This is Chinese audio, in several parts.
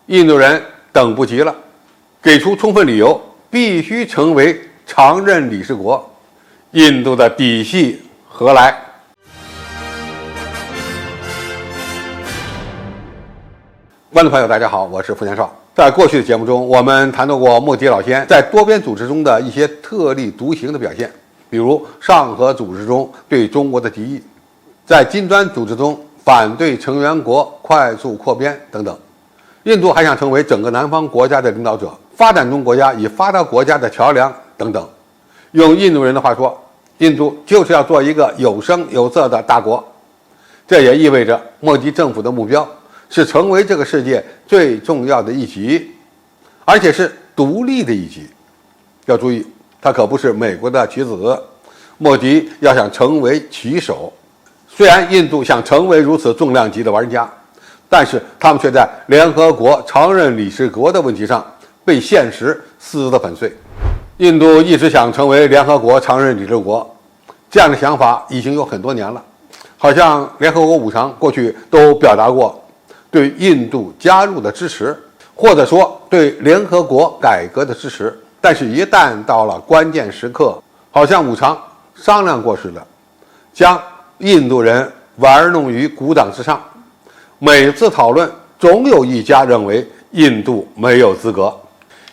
印度人等不及了，给出充分理由，必须成为常任理事国。印度的底细何来？观众朋友，大家好，我是付前少。在过去的节目中，我们谈到过莫迪老先在多边组织中的一些特立独行的表现，比如上合组织中对中国的敌意，在金砖组织中反对成员国快速扩编等等。印度还想成为整个南方国家的领导者，发展中国家与发达国家的桥梁等等。用印度人的话说，印度就是要做一个有声有色的大国。这也意味着莫迪政府的目标是成为这个世界最重要的一极，而且是独立的一极。要注意，他可不是美国的棋子，莫迪要想成为棋手。虽然印度想成为如此重量级的玩家，但是他们却在联合国常任理事国的问题上被现实撕得粉碎。印度一直想成为联合国常任理事国，这样的想法已经有很多年了。好像联合国5常过去都表达过对印度加入的支持，或者说对联合国改革的支持，但是一旦到了关键时刻，好像5常商量过似的，将印度人玩弄于股掌之上。每次讨论总有一家认为印度没有资格。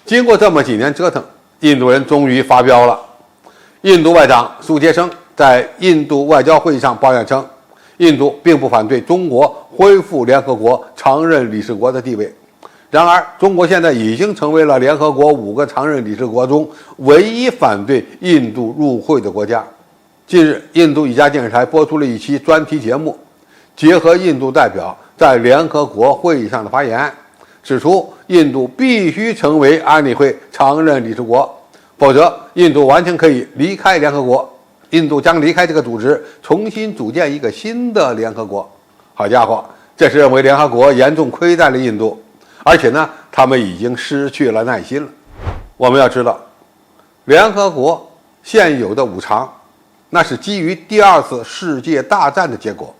经过这么几年折腾，印度人终于发飙了。印度外长苏杰生在印度外交会议上抱怨称，印度并不反对中国恢复联合国常任理事国的地位，然而中国现在已经成为了联合国5个常任理事国中唯一反对印度入会的国家。近日，印度一家电视台播出了一期专题节目，结合印度代表在联合国会议上的发言，指出印度必须成为安理会常任理事国，否则印度完全可以离开联合国。印度将离开这个组织，重新组建一个新的联合国。好家伙，这是认为联合国严重亏待了印度，而且呢，他们已经失去了耐心了。我们要知道，联合国现有的5常，那是基于第2次世界大战的结果，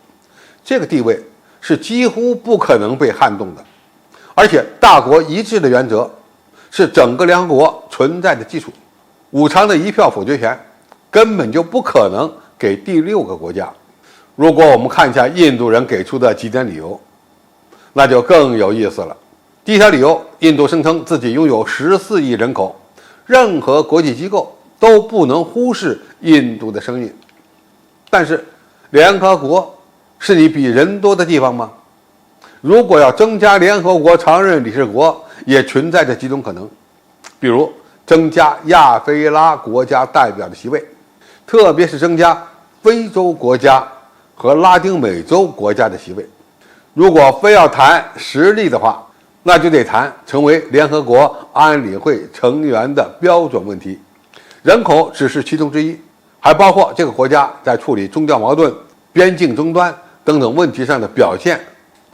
这个地位是几乎不可能被撼动的，而且大国一致的原则是整个联合国存在的基础。5常的一票否决权根本就不可能给第6个国家。如果我们看一下印度人给出的几点理由，那就更有意思了。第一条理由，印度声称自己拥有14亿人口，任何国际机构都不能忽视印度的声音。但是联合国是你比人多的地方吗？如果要增加联合国常任理事国，也存在着几种可能，比如增加亚非拉国家代表的席位，特别是增加非洲国家和拉丁美洲国家的席位。如果非要谈实力的话，那就得谈成为联合国安理会成员的标准问题。人口只是其中之一，还包括这个国家在处理宗教矛盾、边境争端等等问题上的表现。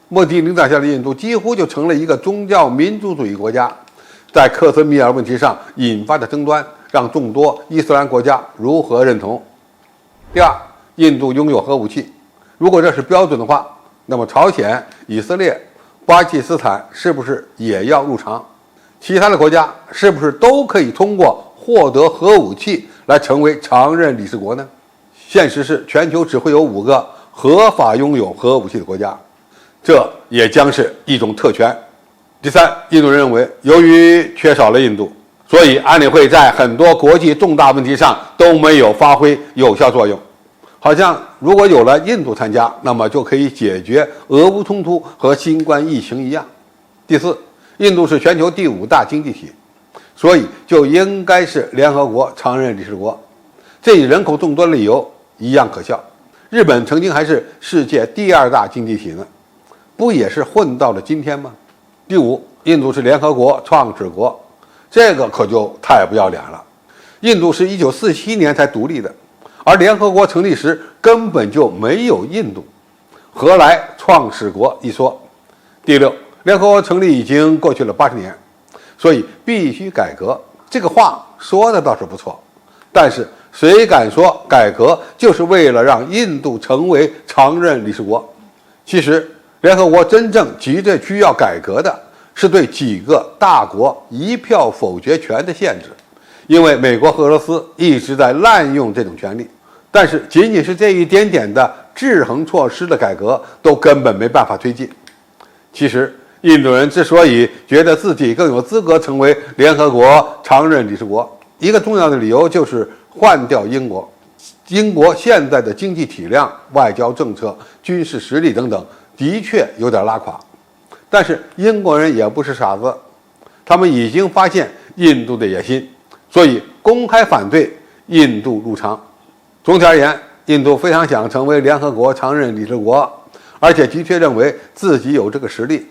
莫迪领导下的印度几乎就成了一个宗教民族主义国家，在克什米尔问题上引发的争端让众多伊斯兰国家如何认同。第二，印度拥有核武器，如果这是标准的话，那么朝鲜、以色列、巴基斯坦是不是也要入常？其他的国家是不是都可以通过获得核武器来成为常任理事国呢？现实是全球只会有5个合法拥有核武器的国家，这也将是一种特权。第三，印度人认为，由于缺少了印度，所以安理会在很多国际重大问题上都没有发挥有效作用。好像如果有了印度参加，那么就可以解决俄乌冲突和新冠疫情一样。第四，印度是全球第5大经济体，所以就应该是联合国常任理事国，这与人口众多的理由一样可笑。日本曾经还是世界第2大经济体呢，不也是混到了今天吗？第五，印度是联合国创始国，这个可就太不要脸了。印度是1947年才独立的，而联合国成立时根本就没有印度，何来创始国一说？第六，联合国成立已经过去了80年，所以必须改革。这个话说的倒是不错，但是谁敢说改革就是为了让印度成为常任理事国？其实联合国真正急着需要改革的是对几个大国一票否决权的限制，因为美国和俄罗斯一直在滥用这种权利。但是仅仅是这一点点的制衡措施的改革都根本没办法推进。其实印度人之所以觉得自己更有资格成为联合国常任理事国，一个重要的理由就是换掉英国。英国现在的经济体量、外交政策、军事实力等等的确有点拉垮，但是英国人也不是傻子，他们已经发现印度的野心，所以公开反对印度入常。总体而言，印度非常想成为联合国常任理事国，而且的确认为自己有这个实力，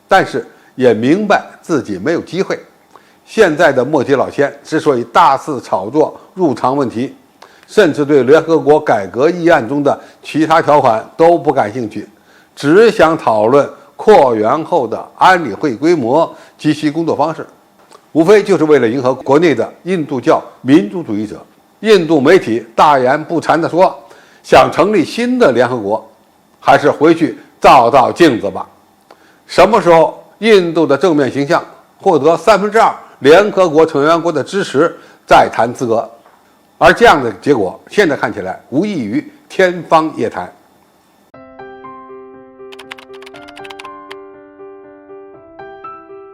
但是也明白自己没有机会。现在的莫迪老先之所以大肆炒作入常问题，甚至对联合国改革议案中的其他条款都不感兴趣，只想讨论扩员后的安理会规模及其工作方式，无非就是为了迎合国内的印度教民族主义者。印度媒体大言不惭地说，想成立新的联合国，还是回去照照镜子吧。什么时候印度的正面形象获得2/3联合国成员国的支持，再谈资格。而这样的结果现在看起来无异于天方夜谭。